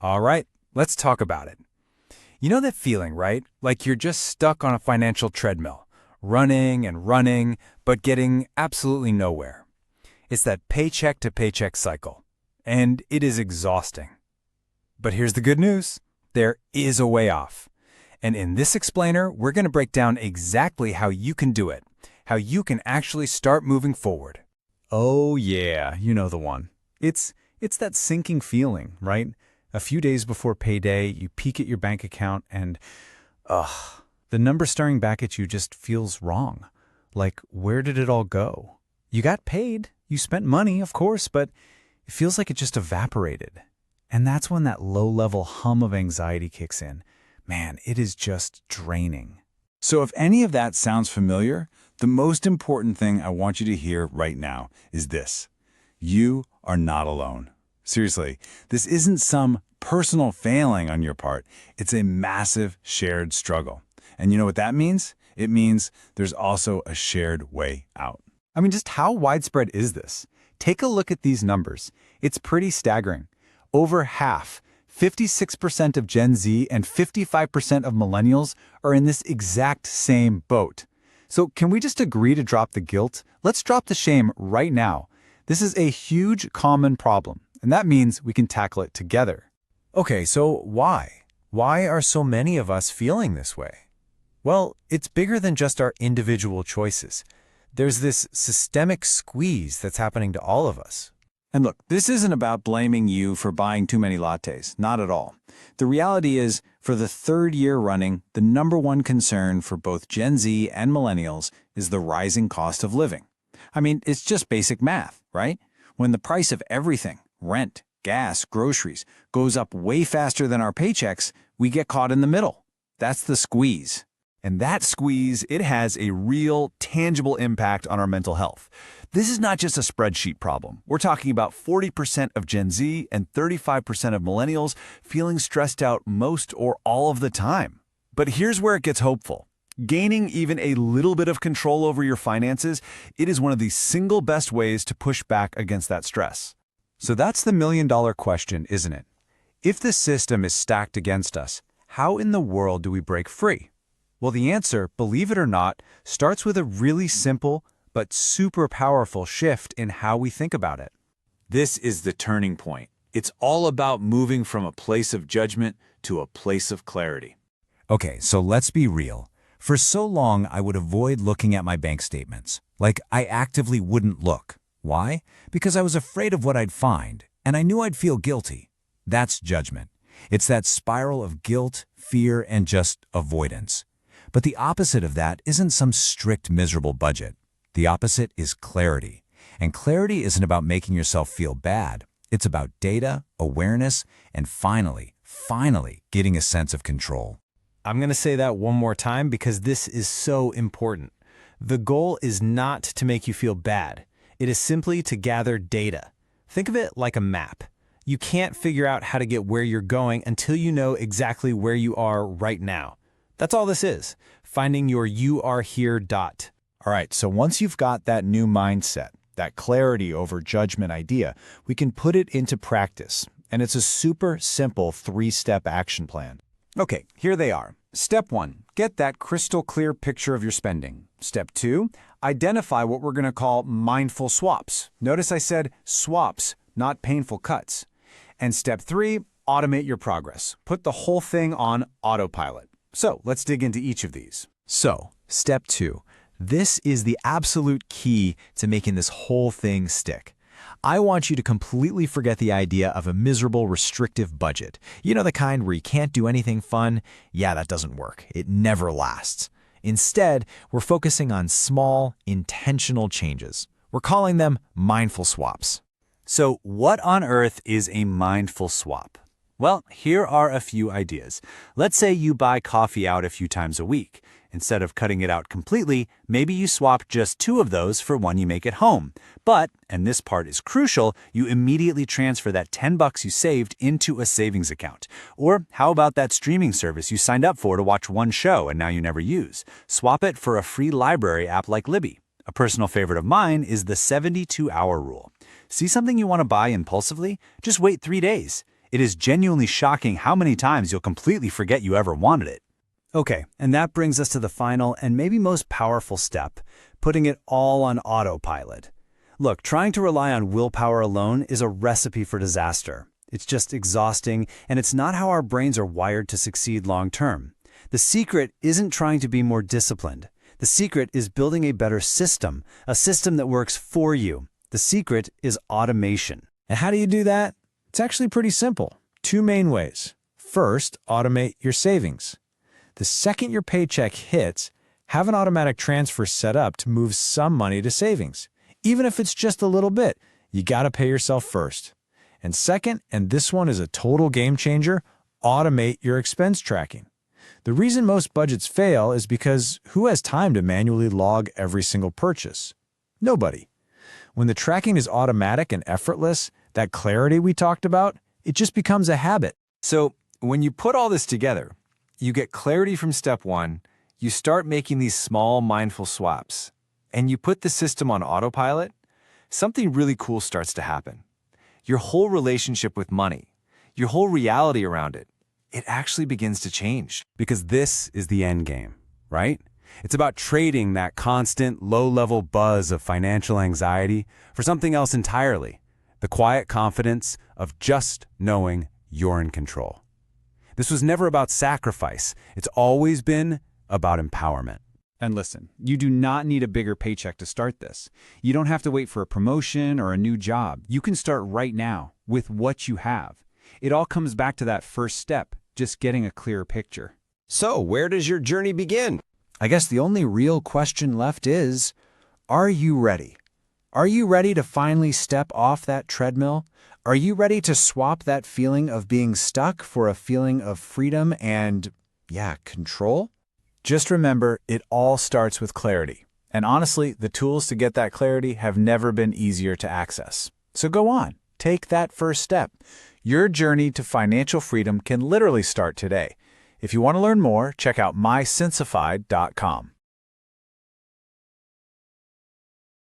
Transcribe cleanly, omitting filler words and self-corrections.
All right, let's talk about it. You know that feeling, right? Like you're just stuck on a financial treadmill, running and running, but getting absolutely nowhere. It's that paycheck to paycheck cycle, and it is exhausting. But here's the good news. There is a way off. And in this explainer, we're going to break down exactly how you can do it, how you can actually start moving forward. Oh yeah, you know the one. It's that sinking feeling, right? A few days before payday, you peek at your bank account and, the number staring back at you just feels wrong. Like, where did it all go? You got paid, you spent money, of course, but it feels like it just evaporated. And that's when that low-level hum of anxiety kicks in. Man, it is just draining. So if any of that sounds familiar, the most important thing I want you to hear right now is this. You are not alone. Seriously, this isn't some personal failing on your part. It's a massive shared struggle. And you know what that means? It means there's also a shared way out. I mean, just how widespread is this? Take a look at these numbers. It's pretty staggering. Over half, 56% of Gen Z and 55% of millennials are in this exact same boat. So can we just agree to drop the guilt? Let's drop the shame right now. This is a huge common problem, and that means we can tackle it together. Okay, so why? Why are so many of us feeling this way? Well, it's bigger than just our individual choices. There's this systemic squeeze that's happening to all of us. And look, this isn't about blaming you for buying too many lattes. Not at all. The reality is, for the third year running, the number one concern for both Gen Z and millennials is the rising cost of living. I mean, it's just basic math, right? When the price of everything, rent, gas, groceries, goes up way faster than our paychecks, we get caught in the middle. That's the squeeze. And that squeeze, it has a real, tangible impact on our mental health. This is not just a spreadsheet problem. We're talking about 40% of Gen Z and 35% of millennials feeling stressed out most or all of the time. But here's where it gets hopeful. Gaining even a little bit of control over your finances, it is one of the single best ways to push back against that stress. So that's the million-dollar question, isn't it? If the system is stacked against us, how in the world do we break free? Well, the answer, believe it or not, starts with a really simple but super powerful shift in how we think about it. This is the turning point. It's all about moving from a place of judgment to a place of clarity. Okay, so let's be real. For so long, I would avoid looking at my bank statements. Like, I actively wouldn't look. Why? Because I was afraid of what I'd find, and I knew I'd feel guilty. That's judgment. It's that spiral of guilt, fear, and just avoidance. But the opposite of that isn't some strict, miserable budget. The opposite is clarity. And clarity isn't about making yourself feel bad. It's about data, awareness, and finally getting a sense of control. I'm going to say that one more time because this is so important. The goal is not to make you feel bad. It is simply to gather data. Think of it like a map. You can't figure out how to get where you're going until you know exactly where you are right now. That's all this is, finding your you are here dot. All right, so once you've got that new mindset, that clarity over judgment idea, we can put it into practice. And it's a super simple 3-step action plan. Okay, here they are. Step 1, get that crystal clear picture of your spending. Step 2, identify what we're going to call mindful swaps. Notice I said swaps, not painful cuts. And step 3, automate your progress. Put the whole thing on autopilot. So let's dig into each of these. So, step 2. This is the absolute key to making this whole thing stick. I want you to completely forget the idea of a miserable, restrictive budget. You know, the kind where you can't do anything fun? Yeah, that doesn't work. It never lasts. Instead, we're focusing on small, intentional changes. We're calling them mindful swaps. So what on earth is a mindful swap? Well, here are a few ideas. Let's say you buy coffee out a few times a week. Instead of cutting it out completely, maybe you swap just 2 of those for one you make at home. But, and this part is crucial, you immediately transfer that $10 you saved into a savings account. Or how about that streaming service you signed up for to watch one show and now you never use? Swap it for a free library app like Libby. A personal favorite of mine is the 72-hour rule. See something you want to buy impulsively? Just wait 3 days. It is genuinely shocking how many times you'll completely forget you ever wanted it. Okay, and that brings us to the final and maybe most powerful step, putting it all on autopilot. Look, trying to rely on willpower alone is a recipe for disaster. It's just exhausting, and it's not how our brains are wired to succeed long term. The secret isn't trying to be more disciplined. The secret is building a better system, a system that works for you. The secret is automation. And how do you do that? It's actually pretty simple. Two main ways. First, automate your savings. The second your paycheck hits, have an automatic transfer set up to move some money to savings. Even if it's just a little bit, you gotta pay yourself first. And second, and this one is a total game changer, automate your expense tracking. The reason most budgets fail is because who has time to manually log every single purchase? Nobody. When the tracking is automatic and effortless, that clarity we talked about, it just becomes a habit. So when you put all this together, you get clarity from step one, you start making these small mindful swaps, and you put the system on autopilot, something really cool starts to happen. Your whole relationship with money, your whole reality around it, it actually begins to change. Because this is the end game, right? It's about trading that constant, low-level buzz of financial anxiety for something else entirely, the quiet confidence of just knowing you're in control. This was never about sacrifice. It's always been about empowerment. And listen, you do not need a bigger paycheck to start this. You don't have to wait for a promotion or a new job. You can start right now with what you have. It all comes back to that first step, just getting a clearer picture. So, where does your journey begin? I guess the only real question left is, are you ready? Are you ready to finally step off that treadmill? Are you ready to swap that feeling of being stuck for a feeling of freedom and, control? Just remember, it all starts with clarity. And honestly, the tools to get that clarity have never been easier to access. So go on, take that first step. Your journey to financial freedom can literally start today. If you want to learn more, check out mysensify.com.